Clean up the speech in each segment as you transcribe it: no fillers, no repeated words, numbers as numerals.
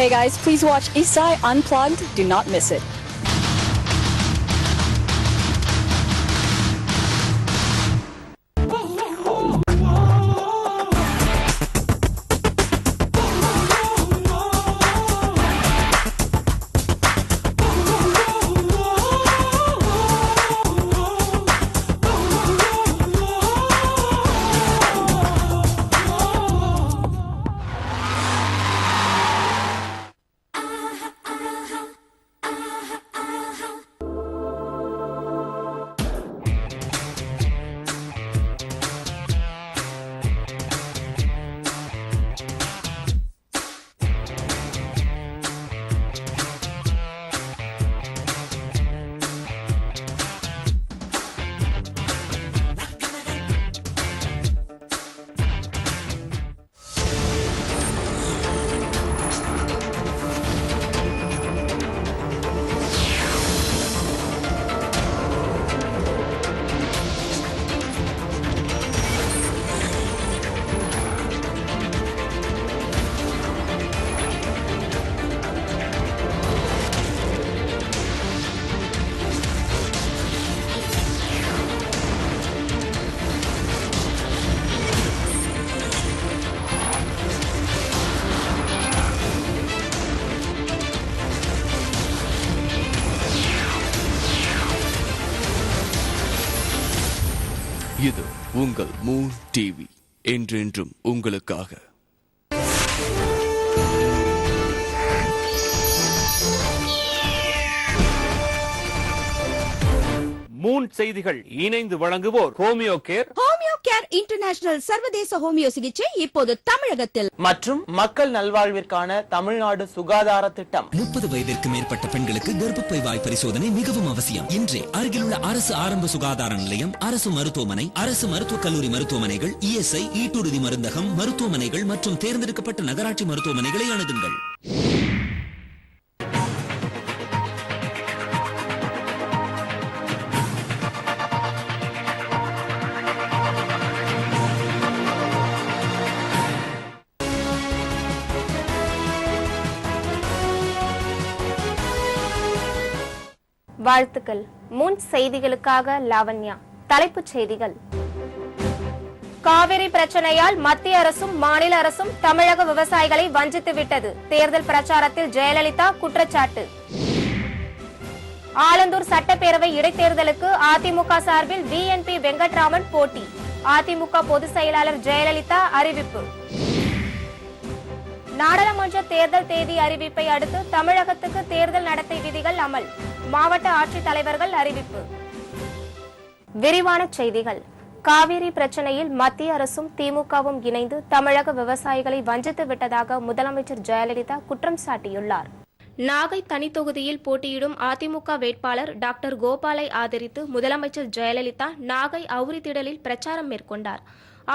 Hey guys, please watch Isai Unplugged. Do not miss it. இது உங்கள் Moon TV, என்றென்றும் உங்களுக்காக. மூன் செய்திகள் இணைந்து வழங்குவோர் ஹோமியோ கேர் இன்டர்நேஷனல் சர்வதேச ஹோமியோ சிகிச்சை இப்போது தமிழகத்தில் மற்றும் மக்கள் நல்வாழ்விற்கான தமிழ்நாடு சுகாதார திட்டம். 30 வயதிற்கு மேற்பட்ட பெண்களுக்கு கர்ப்பப்பை வாய் பரிசோதனை மிகவும் அவசியம். இன்றே அருகிலுள்ள அரசு ஆரம்ப சுகாதார நிலையம், அரசு மருத்துவமனை, அரசு மருத்துவக் கல்லூரி மருத்துவமனைகள், இஎஸ்ஐ, ஈட்டுறுதி மருந்தகம், மருத்துவமனைகள் மற்றும் தேர்ந்தெடுக்கப்பட்ட நகராட்சி மருத்துவமனைகளை அணுகுங்கள். வாழ்த்துக்கள். மூன் செய்திகளுக்காக லாவண்யா. தலைப்புச் செய்திகள். காவிரி பிரச்சனையால் மத்திய அரசும் மாநில அரசும் தமிழக விவசாயிகளை வஞ்சித்து விட்டது. தேர்தல் பிரச்சாரத்தில் ஜெயலலிதா குற்றச்சாட்டு. ஆலந்தூர் சட்டப்பேரவை இடைத்தேர்தலுக்கு அதிமுக சார்பில் VNP வெங்கட்ராமன் போட்டி. அதிமுக பொதுச் செயலாளர் ஜெயலலிதா அறிவிப்பு. நாடாளுமன்ற தேர்தல் தேதி அறிவிப்பை அடுத்து தமிழகத்துக்கு தேர்தல் நடத்தை விதிகள் அமல். மாவட்ட ஆட்சித் தலைவர்கள் அறிவிப்பு. விரிவான செய்திகள். காவிரி பிரச்சனையில் மத்திய அரசும் திமுகவும் இணைந்து தமிழக விவசாயிகளை வஞ்சித்து விட்டதாக முதலமைச்சர் ஜெயலலிதா குற்றம் சாட்டியுள்ளார். நாகை தனி தொகுதியில் போட்டியிடும் அதிமுக வேட்பாளர் டாக்டர் கோபாலை ஆதரித்து முதலமைச்சர் ஜெயலலிதா நாகை அவுரித்திடலில் பிரச்சாரம் மேற்கொண்டார்.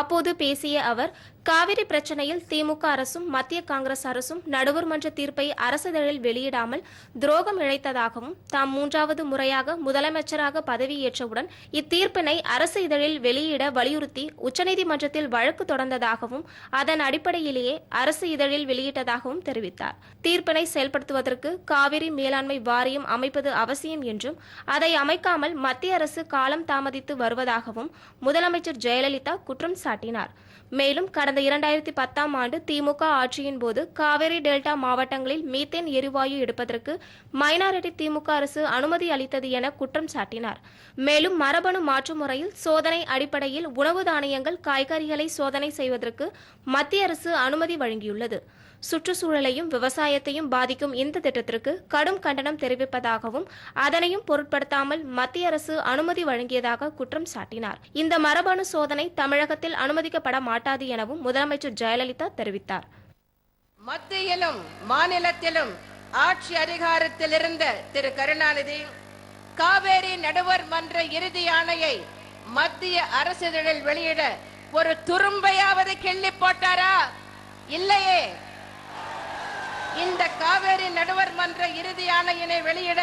அப்போது பேசிய அவர், காவிரி பிரச்சனையில் திமுக அரசும் மத்திய காங்கிரஸ் அரசும் நடுவர் மன்ற தீர்ப்பை அரசிதழில் வெளியிடாமல் துரோகம் இழைத்ததாகவும், தாம் 3வது முறையாக முதலமைச்சராக பதவியேற்றவுடன் இத்தீர்ப்பினை அரசு இதழில் வெளியிட வலியுறுத்தி உச்சநீதிமன்றத்தில் வழக்கு தொடர்ந்ததாகவும், அதன் அடிப்படையிலேயே அரசு இதழில் வெளியிட்டதாகவும் தெரிவித்தார். தீர்ப்பினை செயல்படுத்துவதற்கு காவிரி மேலாண்மை வாரியம் அமைப்பது அவசியம் என்றும், அதை அமைக்காமல் மத்திய அரசு காலம் தாமதித்து வருவதாகவும் முதலமைச்சர் ஜெயலலிதா குற்றம் சாட்டினார். மேலும் கடந்த 2010ஆம் ஆண்டு திமுக ஆட்சியின் போது காவிரி டெல்டா மாவட்டங்களில் மீத்தேன் எரிவாயு எடுப்பதற்கு மைனாரிட்டி திமுக அரசு அனுமதி அளித்தது என குற்றம் சாட்டினார். மேலும் மரபணு மாற்று முறையில் சோதனை அடிப்படையில் உணவு தானியங்கள், காய்கறிகளை சோதனை செய்வதற்கு மத்திய அரசு அனுமதி வழங்கியுள்ளது. சுற்றுச்சூழலையும் விவசாயத்தையும் பாதிக்கும் இந்த திட்டத்திற்கு கடும் கண்டனம் தெரிவிப்பதாகவும், அதனையும் பொருட்படுத்தாமல் மத்திய அரசு அனுமதி வழங்கியதாக குற்றம் சாட்டினார். இந்த மரபணு சோதனை தமிழகத்தில் அனுமதிக்கப்பட மாட்டாது எனவும் முதலமைச்சர் ஜெயலலிதா தெரிவித்தார். மத்தியிலும் மாநிலத்திலும் ஆட்சி அதிகாரத்தில் இருந்த திரு கருணாநிதி காவேரி நடுவர் மன்ற இறுதி ஆணையை மத்திய அரசிதழில் வெளியிட ஒரு துரும்பையாவது கிள்ளி போட்டாரா? இல்லையே. இந்த காவேரி நடுவர் மன்ற இறுதி ஆணையினை வெளியிட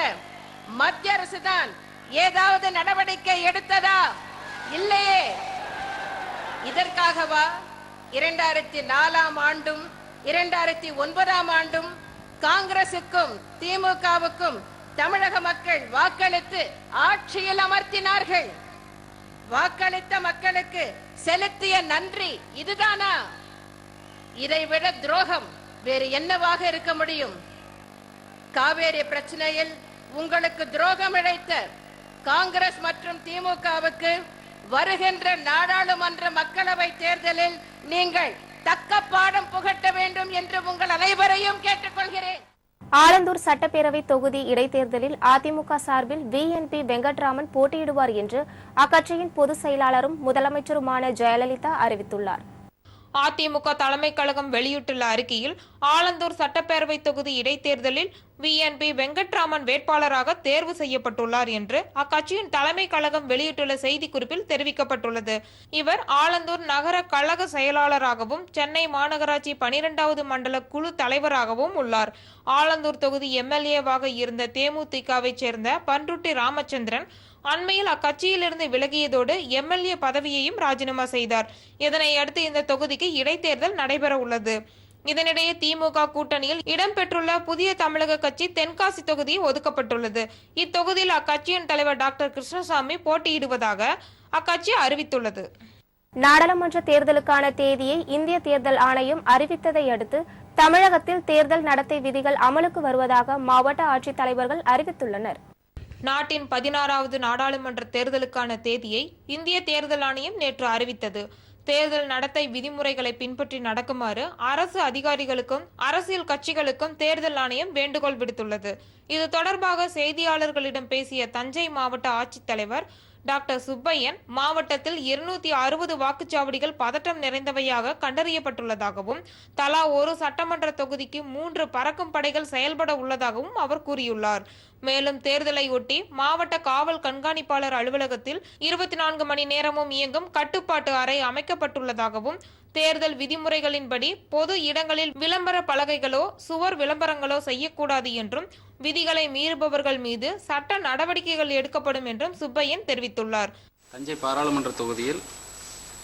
மத்திய அரசு தான் ஏதாவது நடவடிக்கை எடுத்ததா? இல்லையே. இதற்காகவா 2004ஆம் ஆண்டும் 2009ஆம் ஆண்டும் காங்கிரசுக்கும் திமுகவுக்கும் தமிழக மக்கள் வாக்களித்து ஆட்சியில் அமர்த்தினார்கள். வாக்களித்த மக்களுக்கு செலுத்திய நன்றி இதுதானா? இதைவிட துரோகம் வேறு என்னவாக இருக்க முடியும்? காவேரி பிரச்சனையில் உங்களுக்கு துரோகம் இழைத்த காங்கிரஸ் மற்றும் திமுகவுக்கு வருகின்ற நாடாளுமன்ற மக்களவை தேர்தலில் நீங்கள் தக்க பாடம் புகட்ட வேண்டும் என்று உங்கள் அனைவரையும் கேட்டுக்கொள்கிறேன். ஆலந்தூர் சட்டப்பேரவை தொகுதி இடைத்தேர்தலில் அதிமுக சார்பில் VNP வெங்கட்ராமன் போட்டியிடுவார் என்று அக்கட்சியின் பொதுச் செயலாளரும் முதலமைச்சருமான ஜெயலலிதா அறிவித்துள்ளார். அதிமுக தலைமை கழகம் வெளியிட்டுள்ள அறிக்கையில் ஆலந்தூர் சட்டப்பேரவை தொகுதி இடைத்தேர்தலில் VNP வெங்கட்ராமன் வேட்பாளராக தேர்வு செய்யப்பட்டுள்ளார் என்று அக்கட்சியின் தலைமை கழகம் வெளியிட்டுள்ள செய்திக்குறிப்பில் தெரிவிக்கப்பட்டுள்ளது. இவர் ஆலந்தூர் நகர கழக செயலாளராகவும் சென்னை மாநகராட்சி 12வது மண்டல குழு தலைவராகவும் உள்ளார். ஆலந்தூர் தொகுதி MLA-வாக இருந்த தேமுதிகவை சேர்ந்த பன்ருட்டி ராமச்சந்திரன் அண்மையில் அக்கட்சியிலிருந்து விலகியதோடு MLA பதவியையும் ராஜினாமா செய்தார். இதனை அடுத்து இந்த தொகுதிக்கு இடைத்தேர்தல் நடைபெற உள்ளது. இதனிடையே திமுக கூட்டணியில் இடம்பெற்றுள்ள புதிய தமிழக கட்சி தென்காசி தொகுதி ஒதுக்கப்பட்டுள்ளது. இத்தொகுதியில் அக்கட்சியின் தலைவர் டாக்டர் கிருஷ்ணசாமி போட்டியிடுவதாக அக்கட்சி அறிவித்துள்ளது. நாடாளுமன்ற தேர்தலுக்கான தேதியை இந்திய தேர்தல் ஆணையம் அறிவித்ததை அடுத்து தமிழகத்தில் தேர்தல் நடத்தை விதிகள் அமலுக்கு வருவதாக மாவட்ட ஆட்சித்தலைவர்கள் அறிவித்துள்ளனர். நாட்டின் 16வது நாடாளுமன்ற தேர்தலுக்கான தேதியை இந்திய தேர்தல் ஆணையம் நேற்று அறிவித்தது. தேர்தல் நடத்தை விதிமுறைகளை பின்பற்றி நடக்குமாறு அரசு அதிகாரிகளுக்கும் அரசியல் கட்சிகளுக்கும் தேர்தல் ஆணையம் வேண்டுகோள் விடுத்துள்ளது. இது தொடர்பாக செய்தியாளர்களிடம் பேசிய தஞ்சை மாவட்ட ஆட்சித்தலைவர் டாக்டர் சுப்பையன், மாவட்டத்தில் 260 வாக்குச்சாவடிகள் பதட்டம் நிறைந்தவையாக கண்டறியப்பட்டுள்ளதாகவும் தலா ஒரு சட்டமன்ற தொகுதிக்கு 3 பறக்கும் படைகள் செயல்பட உள்ளதாகவும் அவர் கூறியுள்ளார். மேலும் தேர்தலை ஒட்டி மாவட்ட காவல் கண்காணிப்பாளர் அலுவலகத்தில் 24 மணி நேரமும் இயங்கும் கட்டுப்பாட்டு அறை அமைக்கப்பட்டுள்ளதாகவும் தேர்தல் விதிமுறைகளின்படி பொது இடங்களில் விளம்பர பலகைகளோ சுவர் விளம்பரங்களோ செய்யக்கூடாது என்றும் விதிகளை மீறுபவர்கள் மீது சட்ட நடவடிக்கைகள் எடுக்கப்படும் என்றும் சுப்பையன் தெரிவித்துள்ளார். தஞ்சை பாராளுமன்ற தொகுதியில்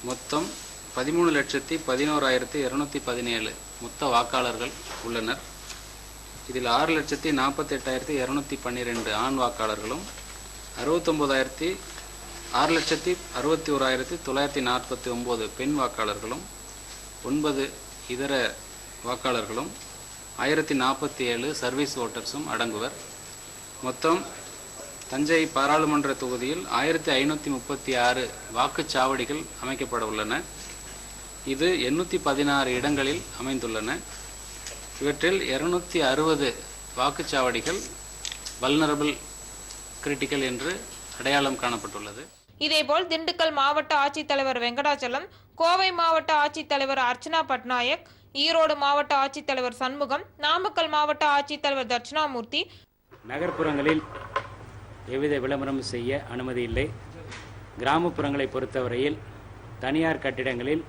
மொத்தம் 13,11,217 மொத்த வாக்காளர்கள் உள்ளனர். இதில் 6,48,212 ஆண் வாக்காளர்களும் 6,61,949 பெண் வாக்காளர்களும் 9 இதர வாக்காளர்களும் 1047 சர்வீஸ் ஓட்டர்ஸும் அடங்குவர். மொத்தம் தஞ்சை பாராளுமன்ற தொகுதியில் 1536 வாக்குச்சாவடிகள் அமைக்கப்பட உள்ளன. இது 816 இடங்களில் அமைந்துள்ளன. இவற்றில் 260 வாக்குச்சாவடிகள் வல்னரபிள் கிரிட்டிக்கல் என்று அடையாளம் காணப்பட்டுள்ளது. இதேபோல் திண்டுக்கல் மாவட்ட ஆட்சித்தலைவர் வெங்கடாச்சலம், கோவை மாவட்ட ஆட்சித்தலைவர் அர்ச்சனா பட்நாயக், ஈரோடு மாவட்ட ஆட்சித்தலைவர் சண்முகம், நாமக்கல் மாவட்ட ஆட்சித்தலைவர் தட்சிணாமூர்த்தி நகர்ப்புறங்களில் எவ்வித விளம்பரம் செய்ய அனுமதி இல்லை. கிராமப்புறங்களை பொறுத்தவரையில் தனியார் கட்டிடங்களில்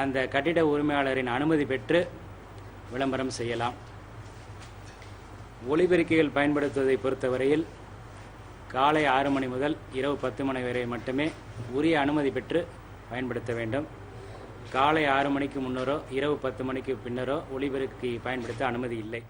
அந்த கட்டிட உரிமையாளரின் அனுமதி பெற்று விளம்பரம் செய்யலாம். ஒலிபெருக்கிகள் பயன்படுத்துவதை பொறுத்தவரையில் காலை 6 மணி முதல் இரவு 10 மணி வரை மட்டுமே உரிய அனுமதி பெற்று பயன்படுத்த வேண்டும். காலை 6 மணிக்கு முன்னரோ இரவு 10 மணிக்கு பின்னரோ ஒலிபெருக்கி பயன்படுத்த அனுமதி இல்லை.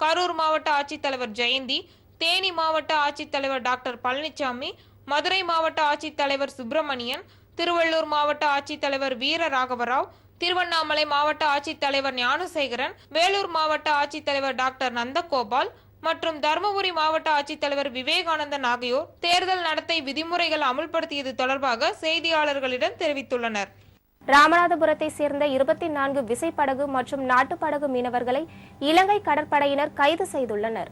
கரூர் மாவட்ட ஆட்சித்தலைவர் ஜெயந்தி, தேனி மாவட்ட ஆட்சித்தலைவர் டாக்டர் பழனிசாமி, மதுரை மாவட்ட ஆட்சித்தலைவர் சுப்பிரமணியன், திருவள்ளூர் மாவட்ட ஆட்சித்தலைவர் வீர ராகவராவ், திருவண்ணாமலை மாவட்ட ஆட்சித்தலைவர் ஞானசேகரன், வேலூர் மாவட்ட ஆட்சித்தலைவர் டாக்டர் நந்தகோபால் மற்றும் தருமபுரி மாவட்ட ஆட்சித்தலைவர் விவேகானந்தன் ஆகியோர் தேர்தல் நடத்தை விதிமுறைகள் அமுல்படுத்தியது தொடர்பாக செய்தியாளர்களிடம் தெரிவித்துள்ளனர். ராமநாதபுரத்தை சேர்ந்த 24 விசைப்படகு மற்றும் நாட்டுப்படகு மீனவர்களை இலங்கை கடற்படையினர் கைது செய்துள்ளனர்.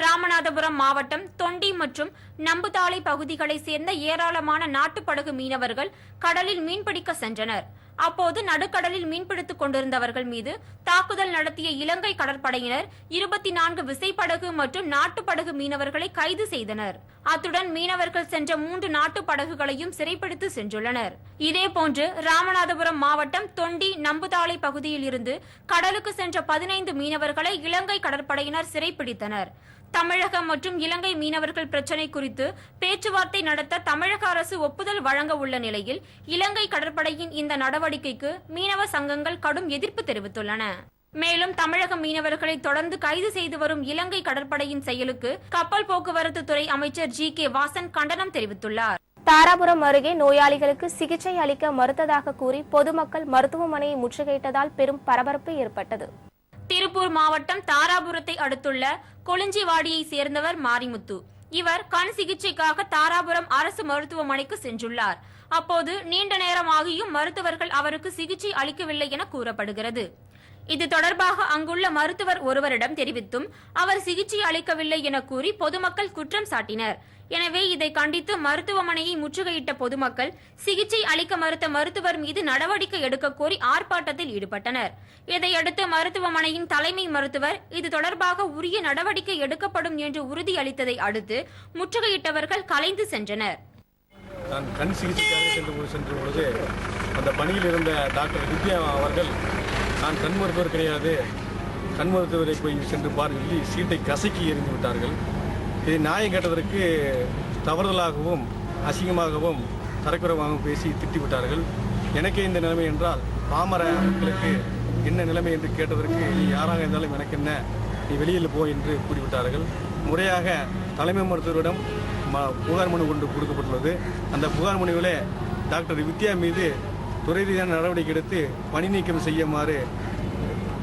ராமநாதபுரம் மாவட்டம் தொண்டி மற்றும் நம்புதாளை பகுதிகளை சேர்ந்த ஏராளமான நாட்டுப்படகு மீனவர்கள் கடலில் மீன்பிடிக்க சென்றனர். அப்போது நடுக்கடலில் மீன்பிடித்துக் கொண்டிருந்தவர்கள் மீது தாக்குதல் நடத்திய இலங்கை கடற்படையினர் 24 விசைப்படகு மற்றும் நாட்டுப்படகு மீனவர்களை கைது செய்தனர். அத்துடன் மீனவர்கள் சென்ற 3 நாட்டுப்படகுகளையும் சிறைப்பிடித்து சென்றுள்ளனர். இதேபோன்று ராமநாதபுரம் மாவட்டம் தொண்டி நம்புதாளை பகுதியில் இருந்து கடலுக்கு சென்ற 15 மீனவர்களை இலங்கை கடற்படையினர் சிறைப்பிடித்தனர். தமிழகம் மற்றும் இலங்கை மீனவர்கள் பிரச்சினை குறித்து பேச்சுவார்த்தை நடத்த தமிழக அரசு ஒப்புதல் வழங்க உள்ள நிலையில் இலங்கை கடற்படையின் இந்த நடவடிக்கைக்கு மீனவ சங்கங்கள் கடும் எதிர்ப்பு தெரிவித்துள்ளன. மேலும் தமிழக மீனவர்களை தொடர்ந்து கைது செய்து வரும் இலங்கை கடற்படையின் செயலுக்கு கப்பல் போக்குவரத்து துறை அமைச்சர் ஜி.கே. வாசன் கண்டனம் தெரிவித்துள்ளார். தாராபுரம் அருகே நோயாளிகளுக்கு சிகிச்சை அளிக்க மறுத்ததாக கூறி பொதுமக்கள் மருத்துவமனையை முற்றுகையிட்டதால் பெரும் பரபரப்பு ஏற்பட்டது. திருப்பூர் மாவட்டம் தாராபுரத்தை அடுத்துள்ள கொளிஞ்சிவாடியை சேர்ந்தவர் மாரிமுத்து. இவர் கண் சிகிச்சைக்காக தாராபுரம் அரசு மருத்துவமனைக்கு சென்றுள்ளார். அப்போது நீண்ட நேரமாகியும் மருத்துவர்கள் அவருக்கு சிகிச்சை அளிக்கவில்லை என கூறப்படுகிறது. இது தொடர்பாக அங்குள்ள மருத்துவர் ஒருவரிடம் தெரிவித்தும் அவர் சிகிச்சை அளிக்கவில்லை என கூறி பொதுமக்கள் குற்றம் சாட்டினர். எனவே இதை கண்டித்து மருத்துவமனையை முற்றுகையிட்ட பொதுமக்கள் சிகிச்சை அளிக்க மறுத்த மருத்துவர் மீது நடவடிக்கை எடுக்க கோரி ஆர்ப்பாட்டத்தில் ஈடுபட்டனர். இதையடுத்து மருத்துவமனையின் தலைமை மருத்துவர் இது தொடர்பாக உரிய நடவடிக்கை எடுக்கப்படும் என்று உறுதியளித்ததை அடுத்து முற்றுகையிட்டவர்கள் கலைந்து சென்றனர். நான் கண் சிகிச்சைக்காக சென்ற பொழுது அந்த பணியில் இருந்த டாக்டர் வித்யா அவர்கள் நான் கண் மருத்துவர் கிடையாது, கண் மருத்துவரை போய் சென்று பாருங்கள் சீட்டை கசக்கி எறிந்து விட்டார்கள். இதை நியாயம் கேட்டதற்கு தவறுதலாகவும் அசிங்கமாகவும் தரக்குறைவாகவும் பேசி திட்டிவிட்டார்கள். எனக்கே இந்த நிலைமை என்றால் பாமர மக்களுக்கு என்ன நிலைமை என்று கேட்டதற்கு நீ யாராக இருந்தாலும் எனக்கு என்ன, நீ வெளியில் போ என்று கூறிவிட்டார்கள். முறையாக தலைமை மருத்துவரிடம் புகார் மனு கொண்டு கொடுக்கப்பட்டுள்ளது. அந்த புகார் மனுவிலே டாக்டர் வித்யா மீது துறை ரீதியான நடவடிக்கை எடுத்து பணி நீக்கம் செய்யுமாறு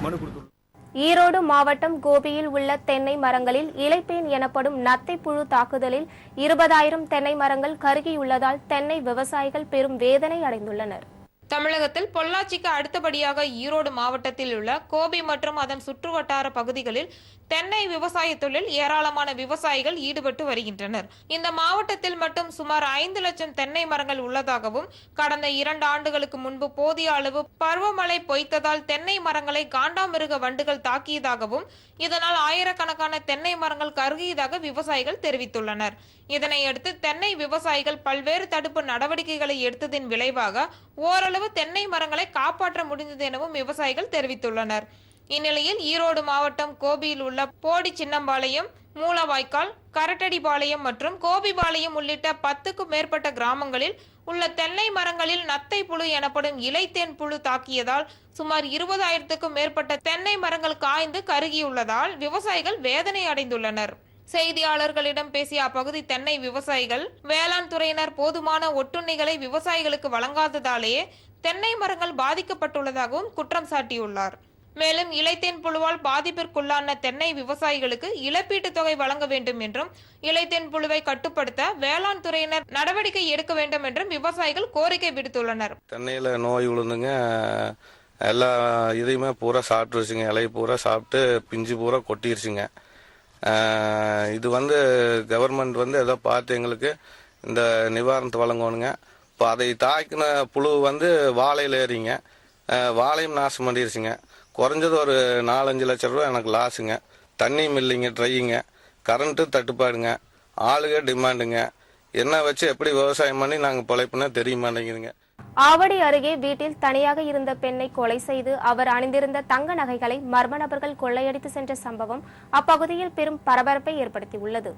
மனு கொடுத்துள்ளது. ஈரோடு மாவட்டம் கோபியில் உள்ள தென்னை மரங்களில் இலைப்பேன் எனப்படும் நத்தை புழு தாக்குதலில் 20,000 தென்னை மரங்கள் கருகியுள்ளதால் தென்னை விவசாயிகள் பெரும் வேதனை அடைந்துள்ளனர். தமிழகத்தில் பொள்ளாச்சிக்கு அடுத்தபடியாக ஈரோடு மாவட்டத்தில் உள்ள கோபி மற்றும் அதன் சுற்றுவட்டார பகுதிகளில் தென்னை விவசாய தொழில் ஏராளமான விவசாயிகள் ஈடுபட்டு வருகின்றனர். இந்த மாவட்டத்தில் மட்டும் சுமார் 5 லட்சம் தென்னை மரங்கள் உள்ளதாகவும் கடந்த 2 ஆண்டுகளுக்கு முன்பு போதிய அளவு பருவமழை பொய்த்ததால் தென்னை மரங்களை காண்டாமிருக வண்டுகள் தாக்கியதாகவும் இதனால் ஆயிரக்கணக்கான தென்னை மரங்கள் கருகியதாக விவசாயிகள் தெரிவித்துள்ளனர். இதனையடுத்து தென்னை விவசாயிகள் பல்வேறு தடுப்பு நடவடிக்கைகளை எடுத்ததின் விளைவாக ஓரளவு தென்னை மரங்களை காப்பாற்ற முடிந்தது எனவும் விவசாயிகள் தெரிவித்துள்ளனர். இந்நிலையில் ஈரோடு மாவட்டம் கோபியில் உள்ள போடி சின்னம்பாளையம், மூலவாய்க்கால், கரட்டடிபாளையம் மற்றும் கோபிபாளையம் உள்ளிட்ட 10க்கும் மேற்பட்ட கிராமங்களில் உள்ள தென்னை மரங்களில் நத்தை புழு எனப்படும் இலைத்தேன் புழு தாக்கியதால் சுமார் 20,000க்கும் மேற்பட்ட தென்னை மரங்கள் காய்ந்து கருகியுள்ளதால் விவசாயிகள் வேதனை அடைந்துள்ளனர். செய்தியாளர்களிடம் பேசிய அப்பகுதி தென்னை விவசாயிகள் வேளாண் துறையினர் போதுமான ஒட்டுண்ணிகளை விவசாயிகளுக்கு வழங்காததாலேயே தென்னை மரங்கள் பாதிக்கப்பட்டுள்ளதாகவும் குற்றம் சாட்டியுள்ளார். மேலும் இலைத்தேன் புழுவால் பாதிப்பிற்குள்ளான தென்னை விவசாயிகளுக்கு இழப்பீட்டுத் தொகை வழங்க வேண்டும் என்றும் இலைத்தேன் புழுவை கட்டுப்படுத்த வேளாண் துறையினர் நடவடிக்கை எடுக்க வேண்டும் என்றும் விவசாயிகள் கோரிக்கை விடுத்துள்ளனர். தென்னையில நோய் விழுந்துங்க, எல்லா இதையுமே பூரா சாப்பிட்டுருச்சுங்க, இலை பூரா சாப்பிட்டு பிஞ்சு பூரா கொட்டிருச்சுங்க. இது கவர்மெண்ட் ஏதோ பார்த்து எங்களுக்கு இந்த நிவாரணத்தை வழங்கணுங்க. இப்போ அதை தாக்கின புழு வாழையில் ஏறிங்க, வாழையும் நாசம் பண்ணிருச்சுங்க. குறைஞ்சது ஒரு 4-5 லட்சம் ரூபா எனக்கு லாஸுங்க. தண்ணியும் இல்லைங்க, ட்ரையுங்க, கரண்ட்டு தட்டுப்பாடுங்க, ஆளுக டிமாண்டுங்க. என்ன வச்சு எப்படி விவசாயம் பண்ணி நாங்கள் பிழைப்புனா தெரிய மாட்டேங்குதுங்க. ஆவடி அருகே வீட்டில் தனியாக இருந்த பெண்ணை கொலை செய்து அவர் அணிந்திருந்த தங்க நகைகளை மர்ம நபர்கள் கொள்ளையடித்து சென்ற சம்பவம் அப்பகுதியில் பெரும் பரபரப்பை ஏற்படுத்தியுள்ளது.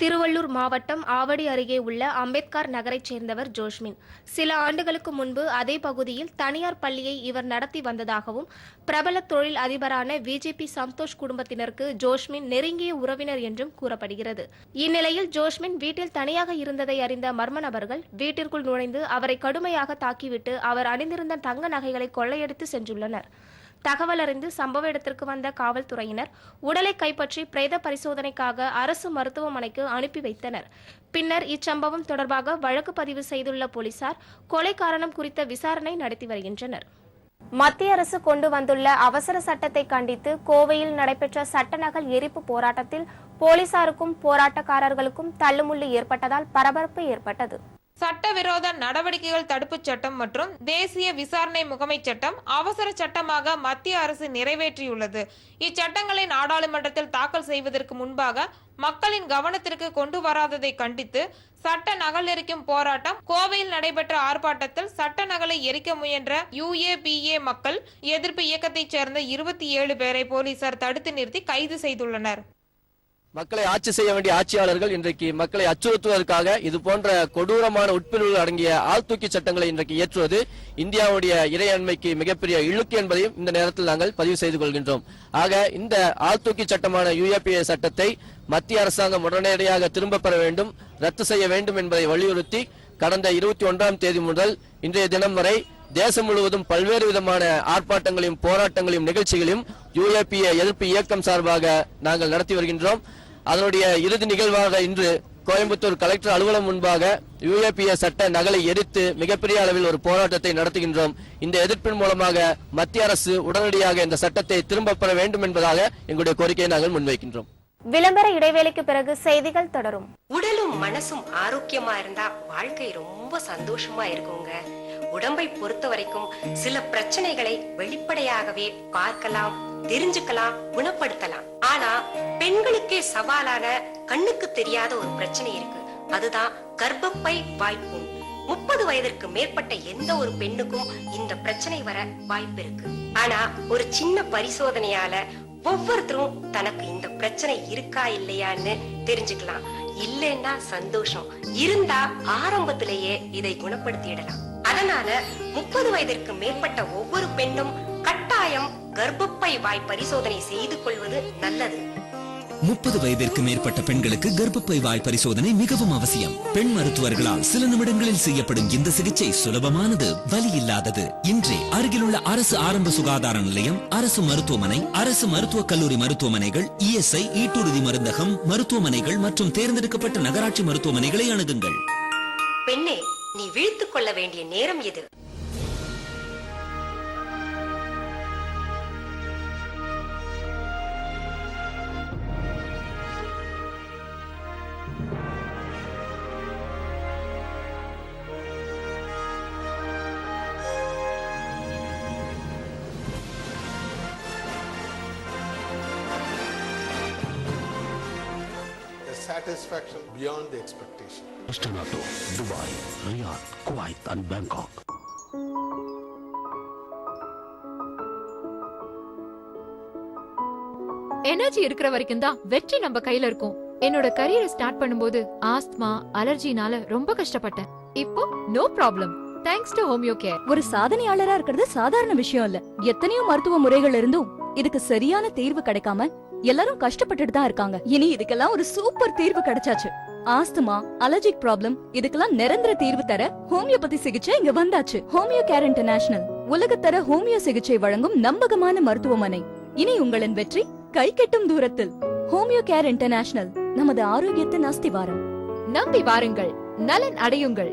திருவள்ளூர் மாவட்டம் ஆவடி அருகே உள்ள அம்பேத்கர் நகரைச் சேர்ந்தவர் ஜோஸ்மின். சில ஆண்டுகளுக்கு முன்பு அதே பகுதியில் தனியார் பள்ளியை இவர் நடத்தி வந்ததாகவும் பிரபல தொழில் அதிபரான பிஜேபி சந்தோஷ் குடும்பத்தினருக்கு ஜோஸ்மின் நெருங்கிய உறவினர் என்றும் கூறப்படுகிறது. இந்நிலையில் ஜோஸ்மின் வீட்டில் தனியாக இருந்ததை அறிந்த மர்ம நபர்கள் வீட்டிற்குள் நுழைந்து அவரை கடுமையாக தாக்கிவிட்டு அவர் அணிந்திருந்த தங்க நகைகளை கொள்ளையடித்து சென்றுள்ளனர். தகவல் அறிந்து சம்பவ இடத்திற்கு வந்த காவல்துறையினர் உடலை கைப்பற்றி பிரேத பரிசோதனைக்காக அரசு மருத்துவமனைக்கு அனுப்பி வைத்தனர். பின்னர் இச்சம்பவம் தொடர்பாக வழக்கு பதிவு செய்துள்ள போலீசார் கொலை காரணம் குறித்த விசாரணை நடத்தி வருகின்றனர். மத்திய அரசு கொண்டு வந்துள்ள அவசர சட்டத்தை கண்டித்து கோவையில் நடைபெற்ற சட்டநகல் எரிப்பு போராட்டத்தில் போலீசாருக்கும் போராட்டக்காரர்களுக்கும் தள்ளுமுள்ளு ஏற்பட்டதால் பரபரப்பு ஏற்பட்டது. சட்டவிரோத நடவடிக்கைகள் தடுப்புச் சட்டம் மற்றும் தேசிய விசாரணை முகமை சட்டம் அவசர சட்டமாக மத்திய அரசு நிறைவேற்றியுள்ளது. இச்சட்டங்களை நாடாளுமன்றத்தில் தாக்கல் செய்வதற்கு முன்பாக மக்களின் கவனத்திற்கு கொண்டு வராததை கண்டித்து சட்ட நகல் எரிக்கும் போராட்டம் கோவையில் நடைபெற்ற ஆர்ப்பாட்டத்தில் சட்ட நகலை எரிக்க முயன்ற UAPA மக்கள் எதிர்ப்பு இயக்கத்தைச் சேர்ந்த 27 பேரை போலீசார் தடுத்து நிறுத்தி கைது செய்துள்ளனர். மக்களை ஆட்சி செய்ய வேண்டிய ஆட்சியாளர்கள் இன்றைக்கு மக்களை அச்சுறுத்துவதற்காக இது போன்ற கொடூரமான உட்பிரிவுகள் அடங்கிய ஆழ்தூக்கி சட்டங்களை இன்றைக்கு இயற்றுவது இந்தியாவுடைய இறையாண்மைக்கு மிகப்பெரிய இழுக்கு என்பதையும் இந்த நேரத்தில் நாங்கள் பதிவு செய்து கொள்கின்றோம். ஆக இந்த ஆழ்தூக்கி சட்டமான UAPA சட்டத்தை மத்திய அரசாங்கம் உடனடியாக திரும்ப பெற வேண்டும், ரத்து செய்ய வேண்டும் என்பதை வலியுறுத்தி கடந்த 21ஆம் தேதி முதல் இன்றைய தினம் வரை தேசம் முழுவதும் பல்வேறு விதமான ஆர்ப்பாட்டங்களையும் போராட்டங்களையும் நிகழ்ச்சிகளையும் UAPA எதிர்ப்பு இயக்கம் சார்பாக நாங்கள் நடத்தி வருகின்றோம். அதனுடைய இறுதி நிகழ்வாக இன்று கோயம்புத்தூர் கலெக்டர் அலுவலகம் முன்பாக UAPA சட்ட நகலை எரித்து மிகப்பெரிய அளவில் ஒரு போராட்டத்தை நடத்துகின்றோம். இந்த எதிர்ப்பின் மூலமாக மத்திய அரசு உடனடியாக இந்த சட்டத்தை திரும்ப பெற வேண்டும் என்பதாக எங்களுடைய கோரிக்கையை நாங்கள் முன்வைக்கின்றோம். விளம்பர இடைவேளைக்கு பிறகு செய்திகள் தொடரும். உடலும் மனசும் ஆரோக்கியமா இருந்தா வாழ்க்கை ரொம்ப சந்தோஷமா இருக்குங்க. உடம்பை பொறுத்த வரைக்கும் சில பிரச்சனைகளை வெளிப்படையாகவே பார்க்கலாம், தெரிஞ்சுக்கலாம், குணப்படுத்தலாம். ஆனா பெண்களுக்கே சவாலான கண்ணுக்கு தெரியாத ஒரு பிரச்சனை இருக்கு. அதுதான் கர்ப்பப்பை வாய்ப்புண். 30 வயதிற்கு மேற்பட்ட எந்த ஒரு பெண்ணுக்கும் இந்த பிரச்சனை வர வாய்ப்பு இருக்கு. ஆனா ஒரு சின்ன பரிசோதனையால ஒவ்வொருத்தரும் தனக்கு இந்த பிரச்சனை இருக்கா இல்லையான்னு தெரிஞ்சுக்கலாம். இல்லைன்னா சந்தோஷம், இருந்தா ஆரம்பத்திலேயே இதை குணப்படுத்திடலாம். அதனால 30 வயதிற்கு மேற்பட்ட ஒவ்வொரு பெண்ணும் கட்டாயம் கர்ப்பப்பை வாய் பரிசோதனை செய்து கொள்வது நல்லது. 30 வயதிற்கு மேற்பட்ட பெண்களுக்கு கர்ப்பப்பை வாய் பரிசோதனை மிகவும் அவசியம். பெண் மருத்துவர்களால் சில நிமிடங்களில் செய்யப்படும் இந்த சிகிச்சை சுலபமானது, வலி இல்லாதது. இன்றே அருகிலுள்ள அரசு ஆரம்ப சுகாதார நிலையம், அரசு மருத்துவமனை, அரசு மருத்துவக் கல்லூரி மருத்துவமனைகள், ESI ஈட்டுறுதி மருந்தகம் மருத்துவமனைகள் மற்றும் தேர்ந்தெடுக்கப்பட்ட நகராட்சி மருத்துவமனைகளை அணுகுங்கள். பெண்ணே, நீ விழித்துக் கொள்ள வேண்டிய நேரம் இது. Satisfaction beyond the expectation. Toronto, Dubai, Riyadh, Kuwait and Bangkok. Energy இருக்கிற வரைக்கும் தான் வெற்றி நம்ம கையில இருக்கும். என்னோட கரியரை ஸ்டார்ட் பண்ணும்போது ஆஸ்துமா, அலர்ஜினால ரொம்ப கஷ்டப்பட்டேன். இப்போ no problem, thanks to Homeo Care. ஒரு சாதனையாளரா இருக்கிறது சாதாரண விஷயம் இல்ல. எத்தனையோ மருத்துவ முறைகள் இருந்தும் இதுக்கு சரியான தீர்வு கிடைக்காம எல்லாரும் கஷ்டப்பட்டுட்டு தான் இருக்காங்க. இனி இதுக்கெல்லாம் ஒரு சூப்பர் தீர்வு கிடைச்சாச்சு. ஆஸ்துமா, அலர்ஜிக் ப்ராப்ளம் இதுக்கெல்லாம் நிரந்தர தீர்வு தர ஹோமியோபதி சிகிச்சை இங்க வந்தாச்சு. ஹோமியோ கேர் இன்டர்நேஷனல் உலகத்தர ஹோமியோ சிகிச்சை வழங்கும் நம்பகமான மருத்துவமனை. இனி உங்களின் வெற்றி கை கெட்டும் தூரத்தில். ஹோமியோ கேர் இன்டர்நேஷனல், நமது ஆரோக்கியத்தின் அஸ்திவாரம். நம்பி வாருங்கள், நலன் அடையுங்கள்.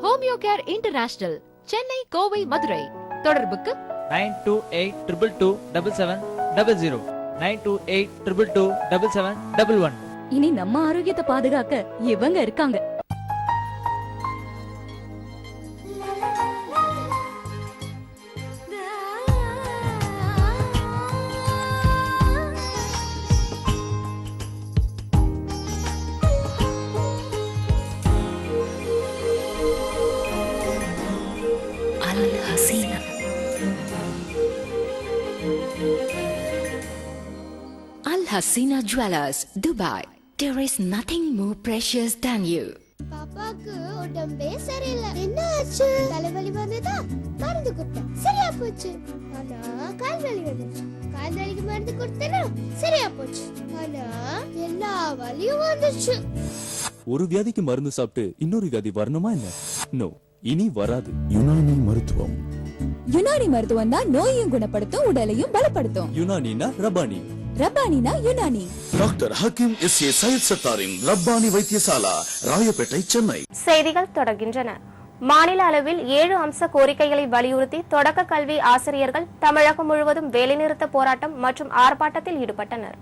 Homeo care international, Chennai, Kovai, Madurai. தொடர்புக்கு 9282277700 9282277711. இனி நம்ம ஆரோக்கியத்தை பாதுகாக்க இவங்க இருக்காங்க. அல் Hasina. Al Hasina Jewelers, Dubai. There is nothing more precious than you. பாப்பாக்கு உடம்பே சரியில்லை. என்ன ஆச்சு? தலைவலி வந்ததா? மருந்து கொடுத்தேன், சரியா போச்சு. ஆனா கால் வலி வந்துச்சு. கால் வலிக்கு மருந்து கொடுத்தேனா சரியா போச்சு. ஆனா எல்லா வலியும் வந்துச்சு. ஒரு வியாதிக்கு மருந்து சாப்பிட்டு இன்னொரு வியாதி வரணுமா என்ன? நோ, இனி வராது. யுனானி மருத்துவம். யுனானி மருத்துவம் தான் நோயையும் குணப்படுத்தும், உடலையும் பலப்படுத்தும். யுனானினா ரபானி, ரப்பானினா யுனானி. Doctor Hakeem S.A. சையத் சத்தாரின் ரப்பானி வைத்தியசாலா, ராயப்பேட்டை, சென்னை. செய்திகள் தொடர்கின்றன. மாநில அளவில் 7 அம்ச கோரிக்கைகளை வலியுறுத்தி தொடக்க கல்வி ஆசிரியர்கள் தமிழகம் முழுவதும் வேலைநிறுத்த போராட்டம் மற்றும் ஆர்ப்பாட்டத்தில் ஈடுபட்டனர்.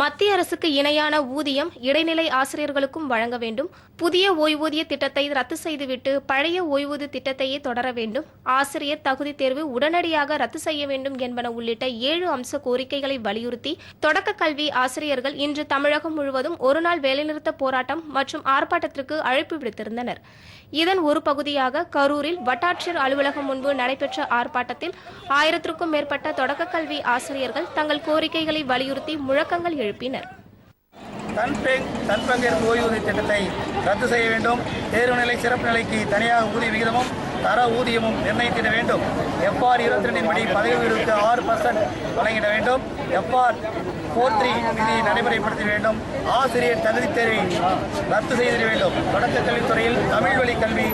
மத்திய அரசுக்கு இணையான ஊதியம் இடைநிலை ஆசிரியர்களுக்கும் வழங்க வேண்டும். புதிய ஓய்வூதிய திட்டத்தை ரத்து செய்துவிட்டு பழைய ஓய்வூதிய திட்டத்தையே தொடர வேண்டும். ஆசிரியர் தகுதி தேர்வு உடனடியாக ரத்து செய்ய வேண்டும் என்பன உள்ளிட்ட 7 அம்ச கோரிக்கைகளை வலியுறுத்தி தொடக்க கல்வி ஆசிரியர்கள் இன்று தமிழகம் முழுவதும் ஒருநாள் வேலைநிறுத்த போராட்டம் மற்றும் ஆர்ப்பாட்டத்திற்கு அழைப்பு விடுத்திருந்தனர். இதன் ஒரு பகுதியாக கரூரில் வட்டாட்சியர் அலுவலகம் முன்பு நடைபெற்ற ஆர்ப்பாட்டத்தில் 1000க்கும் மேற்பட்ட தொடக்க கல்வி ஆசிரியர்கள் தங்கள் கோரிக்கைகளை வலியுறுத்தி முழக்கங்கள் எழுப்பினர். தன்பங்கேற்பு ஓய்வூதிய திட்டத்தை ரத்து செய்ய வேண்டும். தேர்வு நிலை சிறப்பு நிலைக்கு தனியாக ஊதிய விகிதமும் தர ஊதியமும் நிர்ணயித்திட வேண்டும். FR 22 படி பதவி உயர்வுக்கு 6% வழங்கிட வேண்டும். FR 43 விதியை நடைமுறைப்படுத்த வேண்டும். ஆசிரியர் தகுதி தேர்வை ரத்து செய்திட வேண்டும். தொடக்க கல்வித்துறையில் தமிழ் வழி கல்வி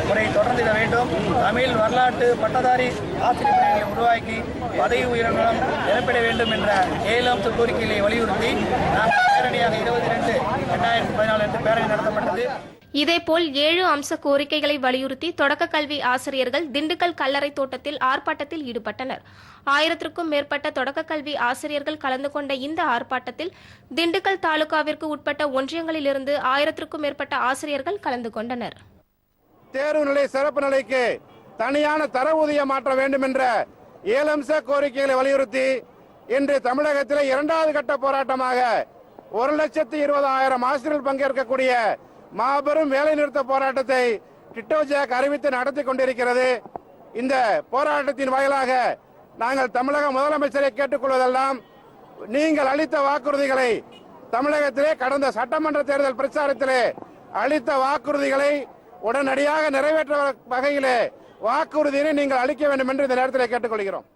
முறை தொடர்ந்திட வேண்டும். தமிழ் வரலாற்று பட்டதாரி ஆசிரியர் பணிகளை உருவாக்கி பதவி உயர்வுகளும் நிரப்பிட வேண்டும் என்ற 7 அம்ச கோரிக்கைகளை வலியுறுத்தி நாங்கள் பேரணியாக 22/2014 அன்று பேரணி நடத்தப்பட்டது. இதேபோல் 7 அம்ச கோரிக்கைகளை வலியுறுத்தி தொடக்க கல்வி ஆசிரியர்கள் திண்டுக்கல் கல்லறை தோட்டத்தில் ஆர்ப்பாட்டத்தில் ஈடுபட்டனர். 1000க்கும் மேற்பட்ட தொடக்க கல்வி ஆசிரியர்கள் கலந்து கொண்ட இந்த ஆர்ப்பாட்டத்தில் திண்டுக்கல் தாலுகாவிற்கு உட்பட்ட ஒன்றியங்களிலிருந்து 1000க்கும் மேற்பட்ட ஆசிரியர்கள் கலந்து கொண்டனர். தேர்வு நிலை சிறப்பு நிலைக்கு தனியான தர ஊதியம் மாற்ற வேண்டும் என்ற 7 அம்ச கோரிக்கைகளை வலியுறுத்தி இன்று தமிழகத்தில் 2வது கட்ட போராட்டமாக 1,20,000 ஆசிரியர்கள் பங்கேற்கக்கூடிய மாபெரும் வேலை நிறுத்த போராட்டத்தை டிட்டோஜாக் அறிவித்து நடத்தி கொண்டிருக்கிறது. இந்த போராட்டத்தின் வாயிலாக நாங்கள் தமிழக முதலமைச்சரை கேட்டுக்கொள்வதெல்லாம், நீங்கள் அளித்த வாக்குறுதிகளை தமிழகத்திலே கடந்த சட்டமன்ற தேர்தல் பிரச்சாரத்திலே அளித்த வாக்குறுதிகளை உடனடியாக நிறைவேற்ற வகையிலே வாக்குறுதியை நீங்கள் அளிக்க வேண்டும் என்று இந்த நேரத்தில் கேட்டுக்கொள்கிறோம்.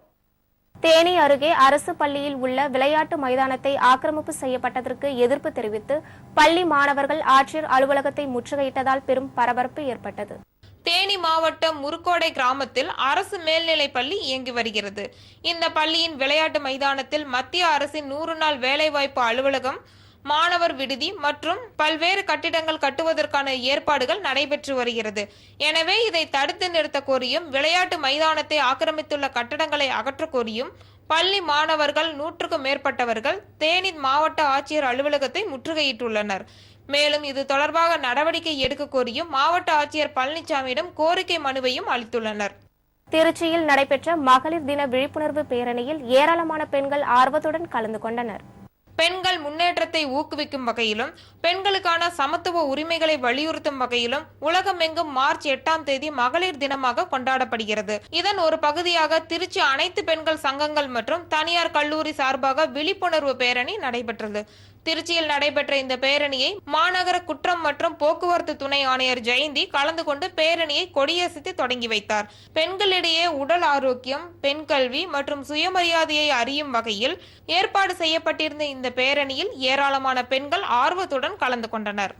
தேனி அருகே அரசு பள்ளியில் உள்ள விளையாட்டு மைதானத்தை ஆக்கிரமிப்பு செய்யப்பட்டதற்கு எதிர்ப்பு தெரிவித்து பள்ளி மாணவர்கள் ஆட்சியர் அலுவலகத்தை முற்றுகையிட்டதால் பெரும் பரபரப்பு ஏற்பட்டது. தேனி மாவட்டம் முருக்கோடை கிராமத்தில் அரசு மேல்நிலைப் பள்ளி இயங்கி வருகிறது. இந்த பள்ளியின் விளையாட்டு மைதானத்தில் மத்திய அரசின் 100 நாள் வேலைவாய்ப்பு அலுவலகம், மாணவர் விடுதி மற்றும் பல்வேறு கட்டிடங்கள் கட்டுவதற்கான ஏற்பாடுகள் நடைபெற்று வருகிறது. எனவே இதை தடுத்து நிறுத்த கோரியும், விளையாட்டு மைதானத்தை ஆக்கிரமித்துள்ள கட்டடங்களை அகற்ற கோரியும் பள்ளி மாணவர்கள் 100க்கும் மேற்பட்டவர்கள் தேனி மாவட்ட ஆட்சியர் அலுவலகத்தை முற்றுகையிட்டுள்ளனர். மேலும் இது தொடர்பாக நடவடிக்கை எடுக்க கோரியும் மாவட்ட ஆட்சியர் பழனிசாமியிடம் கோரிக்கை மனுவையும் அளித்துள்ளனர். திருச்சியில் நடைபெற்ற மகளிர் தின விழிப்புணர்வு பேரணியில் ஏராளமான பெண்கள் ஆர்வத்துடன் கலந்து கொண்டனர். பெண்கள் முன்னேற்றத்தை ஊக்குவிக்கும் வகையிலும் பெண்களுக்கான சமத்துவ உரிமைகளை வலியுறுத்தும் வகையிலும் உலகமெங்கும் மார்ச் 8ஆம் தேதி மகளிர் தினமாக கொண்டாடப்படுகிறது. இதன் ஒரு பகுதியாக திருச்சி அனைத்து பெண்கள் சங்கங்கள் மற்றும் தனியார் கல்லூரி சார்பாக விழிப்புணர்வு பேரணி நடைபெற்றது. திருச்சியில் நடைபெற்ற இந்த பேரணியை மாநகர குற்றம் மற்றும் போக்குவரத்து துணை ஆணையர் ஜெயந்தி கலந்து கொண்டு பேரணியை கொடியசைத்து தொடங்கி வைத்தார். பெண்களிடையே உடல் ஆரோக்கியம், பெண் கல்வி மற்றும் சுயமரியாதையை அறியும் வகையில் ஏற்பாடு செய்யப்பட்டிருந்த இந்த பேரணியில் ஏராளமான பெண்கள் ஆர்வத்துடன் கலந்து கொண்டனர்.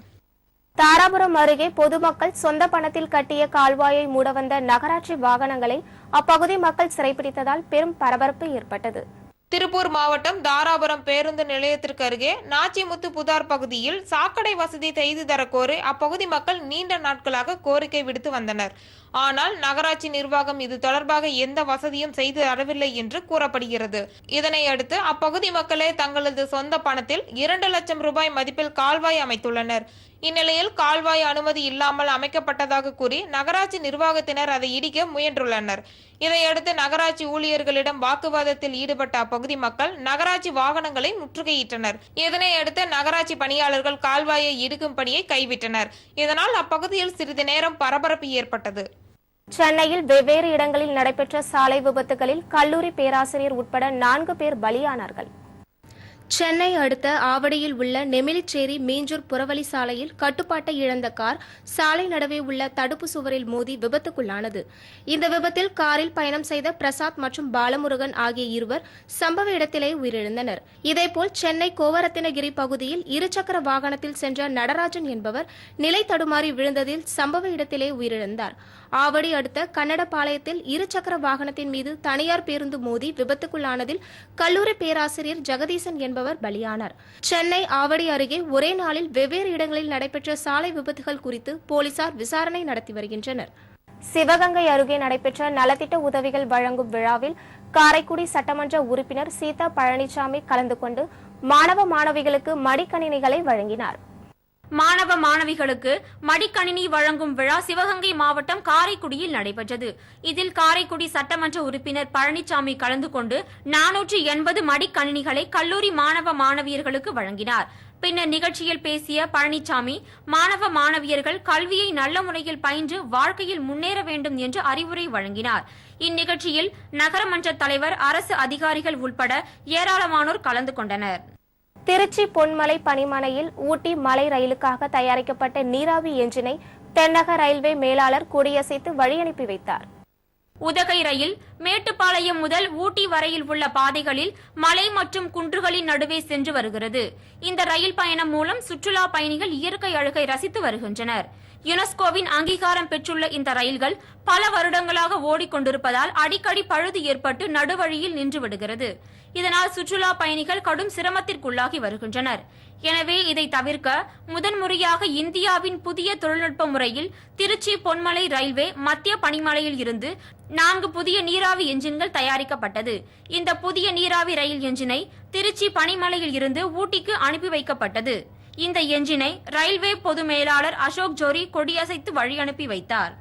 தாராபுரம் அருகே பொதுமக்கள் சொந்த பணத்தில் கட்டிய கால்வாயை மூட வந்த நகராட்சி வாகனங்களை அப்பகுதி மக்கள் சிறைப்பிடித்ததால் பெரும் பரபரப்பு ஏற்பட்டது. திருப்பூர் மாவட்டம் தாராபுரம் பேருந்து நிலையத்திற்கு அருகே நாச்சிமுத்து புதார் பகுதியில் சாக்கடை வசதி செய்து தரக்கோரி அப்பகுதி மக்கள் நீண்ட நாட்களாக கோரிக்கை விடுத்து வந்தனர். ஆனால் நகராட்சி நிர்வாகம் இது தொடர்பாக எந்த வசதியும் செய்து தரவில்லை என்று கூறப்படுகிறது. இதனை அடுத்து அப்பகுதி மக்களே தங்களது சொந்த பணத்தில் 2 லட்சம் ரூபாய் மதிப்பில் கால்வாய் அமைத்துள்ளனர். இந்நிலையில் கால்வாய் அனுமதி இல்லாமல் அமைக்கப்பட்டதாக கூறி நகராட்சி நிர்வாகத்தினர் அதை இடிக்க முயன்றுள்ளனர். இதையடுத்து நகராட்சி ஊழியர்களிடம் வாக்குவாதத்தில் ஈடுபட்ட அப்பகுதி மக்கள் நகராட்சி வாகனங்களை முற்றுகையிட்டனர். இதனையடுத்து நகராட்சி பணியாளர்கள் கால்வாயை இடிக்கும் பணியை கைவிட்டனர். இதனால் அப்பகுதியில் சிறிது நேரம் பரபரப்பு ஏற்பட்டது. சென்னையில் வெவ்வேறு இடங்களில் நடைபெற்ற சாலை விபத்துகளில் கல்லூரி பேராசிரியர் உட்பட 4 பேர் பலியானார்கள். சென்னை அடுத்த ஆவடியில் உள்ள நெமிலிச்சேரி மீஞ்சூர் புறவழி சாலையில் கட்டுப்பாட்டை இழந்த கார் சாலை நடுவே உள்ள தடுப்பு சுவரில் மோதி விபத்துக்குள்ளானது. இந்த விபத்தில் காரில் பயணம் செய்த பிரசாத் மற்றும் பாலமுருகன் ஆகிய இருவர் சம்பவ இடத்திலே உயிரிழந்தனர். இதேபோல் சென்னை கோவரத்தினகிரி பகுதியில் இருசக்கர வாகனத்தில் சென்ற நடராஜன் என்பவர் நிலை தடுமாறி விழுந்ததில் சம்பவ இடத்திலே உயிரிழந்தார். ஆவடி அடுத்த கன்னடபாளையத்தில் இருசக்கர வாகனத்தின் மீது தனியார் பேருந்து மோதி விபத்துக்குள்ளானதில் கல்லூரி பேராசிரியர் ஜெகதீசன் என்பவர் பலியானார். சென்னை ஆவடி அருகே ஒரே நாளில் வெவ்வேறு இடங்களில் நடைபெற்ற சாலை விபத்துகள் குறித்து போலீசார் விசாரணை நடத்தி வருகின்றனர். சிவகங்கை அருகே நடைபெற்ற நலத்திட்ட உதவிகள் வழங்கும் விழாவில் காரைக்குடி சட்டமன்ற உறுப்பினர் சீதா பழனிசாமி கலந்து கொண்டு மாணவ மாணவிகளுக்கு மடிக்கணினிகளை வழங்கினார். மாணவ மாணவிகளுக்கு மடிக்கணினி வழங்கும் விழா சிவகங்கை மாவட்டம் காரைக்குடியில் நடைபெற்றது. இதில் காரைக்குடி சட்டமன்ற உறுப்பினர் பழனிசாமி கலந்து கொண்டு 480 மடிக்கணினிகளை கல்லூரி மாணவ மாணவியர்களுக்கு வழங்கினார். பின்னர் நிகழ்ச்சியில் பேசிய பழனிசாமி, மாணவ மாணவியர்கள் கல்வியை நல்ல முறையில் பயின்று வாழ்க்கையில் முன்னேற வேண்டும் என்று அறிவுரை வழங்கினார். இந்நிகழ்ச்சியில் நகரமன்ற தலைவர், அரசு அதிகாரிகள் உட்பட ஏராளமானோர் கலந்து கொண்டனர். திருச்சி பொன்மலை பணிமனையில் ஊட்டி மலை ரயிலுக்காக தயாரிக்கப்பட்ட நீராவி என்ஜினை தென்னக ரயில்வே மேலாளர் கொடியசைத்து வழியனுப்பி வைத்தார். உதகை ரயில் மேட்டுப்பாளையம் முதல் ஊட்டி வரையில் உள்ள பாதைகளில் மலை மற்றும் குன்றுகளின் நடுவே சென்று வருகிறது. இந்த ரயில் பயணம் மூலம் சுற்றுலா பயணிகள் இயற்கை அழகை ரசித்து வருகின்றனர். யுனெஸ்கோவின் அங்கீகாரம் பெற்றுள்ள இந்த ரயில்கள் பல வருடங்களாக ஓடிக்கொண்டிருப்பதால் அடிக்கடி பழுது ஏற்பட்டு நடுவழியில் நின்று விடுகிறது. இதனால் சுற்றுலா பயணிகள் கடும் சிரமத்திற்குள்ளாகி வருகின்றனர். எனவே இதை தவிர்க்க முதன்முறையாக இந்தியாவின் புதிய தொழில்நுட்ப முறையில் திருச்சி பொன்மலை ரயில்வே மத்திய பணிமனையில் இருந்து 4 புதிய நீராவி என்ஜின்கள் தயாரிக்கப்பட்டது. இந்த புதிய நீராவி ரயில் என்ஜினை திருச்சி பணிமலையில் இருந்து ஊட்டிக்கு அனுப்பி வைக்கப்பட்டது. இந்த என்ஜினை ரயில்வே பொது மேலாளர் அசோக் ஜோரி கொடியசைத்து வழியனுப்பி வைத்தார்.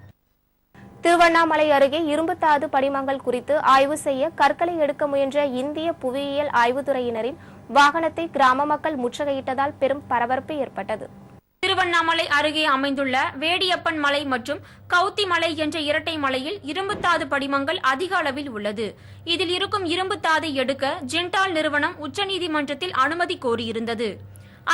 திருவண்ணாமலை அருகே இரும்புத்தாது படிமங்கள் குறித்து ஆய்வு செய்ய கற்களை எடுக்க முயன்ற இந்திய புவியியல் ஆய்வுத்துறையினரின் வாகனத்தை கிராம மக்கள் முற்றுகையிட்டதால் பெரும் பரபரப்பு ஏற்பட்டது. திருவண்ணாமலை அருகே அமைந்துள்ள வேடியப்பன் மலை மற்றும் கவுத்தி மலை என்ற இரட்டை மலையில் இரும்புத்தாது படிமங்கள் அதிக அளவில் உள்ளது. இதில் இருக்கும் இரும்புத்தாதை எடுக்க ஜிண்டால் நிறுவனம் உச்சநீதிமன்றத்தில் அனுமதி கோரியிருந்தது.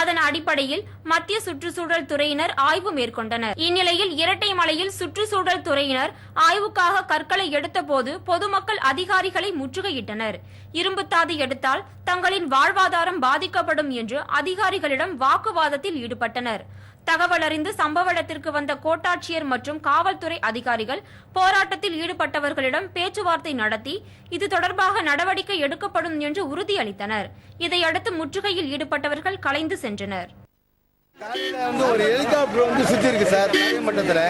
அதன் அடிப்படையில் மத்திய சுற்றுச்சூழல் துறையினர் ஆய்வு மேற்கொண்டனர். இந்நிலையில் இரட்டை மலையில் சுற்றுச்சூழல் துறையினர் ஆய்வுக்காக கற்களை எடுத்தபோது பொதுமக்கள் அதிகாரிகளை முற்றுகையிட்டனர். இரும்புத்தாது எடுத்தால் தங்களின் வாழ்வாதாரம் பாதிக்கப்படும் என்று அதிகாரிகளிடம் வாக்குவாதத்தில் ஈடுபட்டனர். தகவல் அறிந்து சம்பவ இடத்திற்கு வந்த கோட்டாட்சியர் மற்றும் காவல்துறை அதிகாரிகள் போராட்டத்தில் ஈடுபட்டவர்களிடம் பேச்சுவார்த்தை நடத்தி இது தொடர்பாக நடவடிக்கை எடுக்கப்படும் என்று உறுதியளித்தனர். இதையடுத்து முற்றுகையில் ஈடுபட்டவர்கள் கலைந்து சென்றனர். ஒரு ஹெலிகாப்டர் சுத்தி இருக்கு சார் மட்டத்தில்.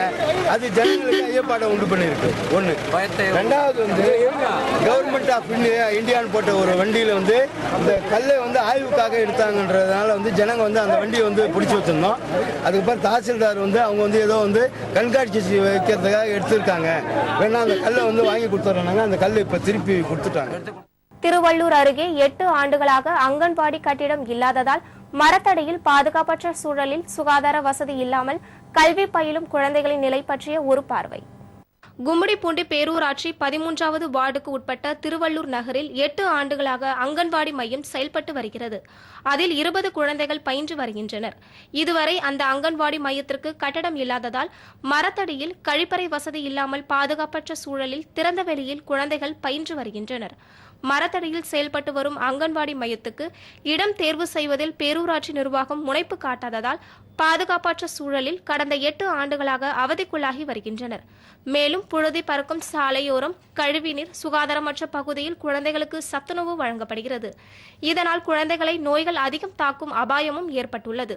அது ஜனங்களுக்கு ஐயப்பாடை உண்டு பண்ணிருக்கு. ஒன்று. ரெண்டாவது கவர்மெண்ட் ஆஃப் இந்தியான்னு போட்ட ஒரு வண்டியில் இந்த கல்லை ஆய்வுக்காக எடுத்தாங்கன்றதுனால ஜனங்க அந்த வண்டியை பிடிச்சி வச்சிருந்தோம். அதுக்கப்புறம் தாசில்தார் அவங்க ஏதோ கண்காட்சி வைக்கிறதுக்காக எடுத்திருக்காங்க. வேணா அந்த கல்லை வாங்கி கொடுத்துட்றாங்க. அந்த கல்லை இப்போ திருப்பி கொடுத்துட்டாங்க. திருவள்ளூர் அருகே 8 ஆண்டுகளாக அங்கன்வாடி கட்டிடம் இல்லாததால் மரத்தடியில் பாதுகாப்பற்ற சூழலில் சுகாதார வசதி இல்லாமல் கல்வி பயிலும் குழந்தைகளின் நிலை பற்றிய ஒரு பார்வை. கும்மிடிப்பூண்டி பேரூராட்சி 13வது வார்டுக்கு உட்பட்ட திருவள்ளூர் நகரில் 8 ஆண்டுகளாக அங்கன்வாடி மையம் செயல்பட்டு வருகிறது. அதில் 20 குழந்தைகள் பயின்று வருகின்றனர். இதுவரை அந்த அங்கன்வாடி மையத்திற்கு கட்டடம் இல்லாததால் மரத்தடியில் கழிப்பறை வசதி இல்லாமல் பாதுகாப்பற்ற சூழலில் திறந்த வெளியில் குழந்தைகள் பயின்று வருகின்றனர். மரத்தடியில் செயல்பட்டு வரும் அங்கன்வாடி மையத்துக்கு இடம் தேர்வு செய்வதில் பேரூராட்சி நிர்வாகம் முனைப்பு காட்டாததால் பாதுகாப்பற்ற சூழலில் கடந்த 8 ஆண்டுகளாக அவதிக்குள்ளாகி வருகின்றனர். மேலும் புழுதி பறக்கும் சாலையோரம் கழிவுநீர் சுகாதாரமற்ற பகுதியில் குழந்தைகளுக்கு சத்துணவு வழங்கப்படுகிறது. இதனால் குழந்தைகளை நோய்கள் அதிகம் தாக்கும் அபாயமும் ஏற்பட்டுள்ளது.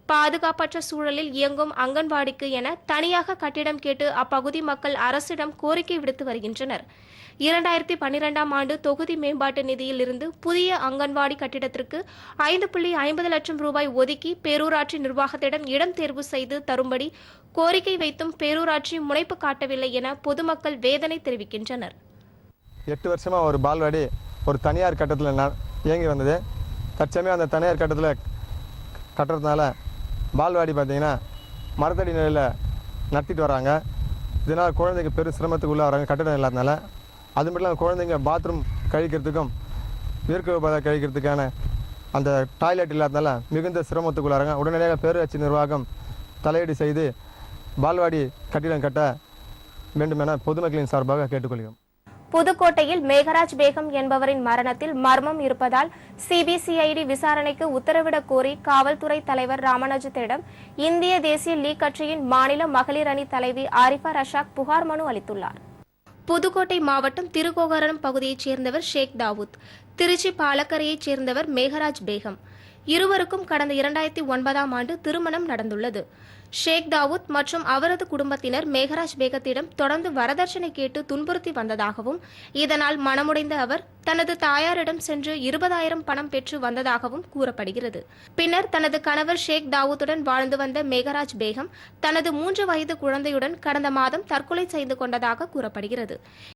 பாதுகாப்பற்ற சூழலில் இயங்கும் அங்கன்வாடிக்கு என தனியாக கட்டிடம் கேட்டு அப்பகுதி மக்கள் அரசிடம் கோரிக்கை விடுத்து வருகின்றனர். 2012ஆம் ஆண்டு தொகுதி மேம்பாட்டு நிதியில் இருந்து புதிய அங்கன்வாடி கட்டிடத்திற்கு 5.50 லட்சம் ரூபாய் ஒதுக்கி பேரூராட்சி நிர்வாகத்திடம் இடம் தேர்வு செய்து தரும்படி கோரிக்கை வைத்தும் பேரூராட்சி முனைப்பு காட்டவில்லை என பொதுமக்கள் வேதனை தெரிவிக்கின்றனர். 8 வருஷமா ஒரு பால்வாடி ஒரு தனியார் கட்டத்தில் இயங்கி வந்தது. தற்சமயம் அந்த தனியார் கட்டத்தில் கட்டுறதுனால பால்வாடி பார்த்தீங்கன்னா மரத்தடி நிலையில் நடத்திட்டு வராங்க. இதனால் குழந்தைங்க பெரும் சிரமத்துக்கு உள்ள வராங்க கட்டடம் இல்லாதனால. அது மட்டும் இல்லாமல் குழந்தைங்க பாத்ரூம் கழிக்கிறதுக்கும் இயற்கை உபாதை கழிக்கிறதுக்கான அந்த டாய்லெட் இல்லாதனால மிகுந்த சிரமத்துக்குள்ள வராங்க. உடனடியாக பேரூராட்சி நிர்வாகம் தலையீடு செய்து பால்வாடி கட்டிடம் கட்ட வேண்டும் என பொதுமக்களின் சார்பாக கேட்டுக்கொள்கிறோம். புதுக்கோட்டையில் மேகராஜ் பேகம் என்பவரின் மரணத்தில் மர்மம் இருப்பதால் சிபிசிஐடி விசாரணைக்கு உத்தரவிடக் கோரி காவல்துறை தலைவர் ராமநாஜத்திடம் இந்திய தேசிய லீக் கட்சியின் மாநில மகளிர் அணி தலைவி ஆரிஃபா ரஷாக் புகார் மனு அளித்துள்ளார். புதுக்கோட்டை மாவட்டம் திருக்கோகரணம் பகுதியைச் சேர்ந்தவர் ஷேக் தாவூத், திருச்சி பாலக்கரையைச் சேர்ந்தவர் மேகராஜ் பேகம். இருவருக்கும் கடந்த 2009ஆம் ஆண்டு திருமணம் நடந்துள்ளது. ஷேக் தாவூத் மற்றும் அவரது குடும்பத்தினர் மேகராஜ் பேகத்திடம் தொடர்ந்து வரதட்சணை கேட்டு துன்புறுத்தி வந்ததாகவும் இதனால் மனமுடைந்த அவர் தனது தாயாரிடம் சென்று 20,000 பணம் பெற்று வந்ததாகவும் கூறப்படுகிறது. பின்னர் தனது கணவர் ஷேக் தாவூத்துடன் வாழ்ந்து வந்த மேகராஜ் பேகம் தனது 3 வயது குழந்தையுடன் கடந்த மாதம் தற்கொலை செய்து கொண்டதாக கூறப்படுகிறது.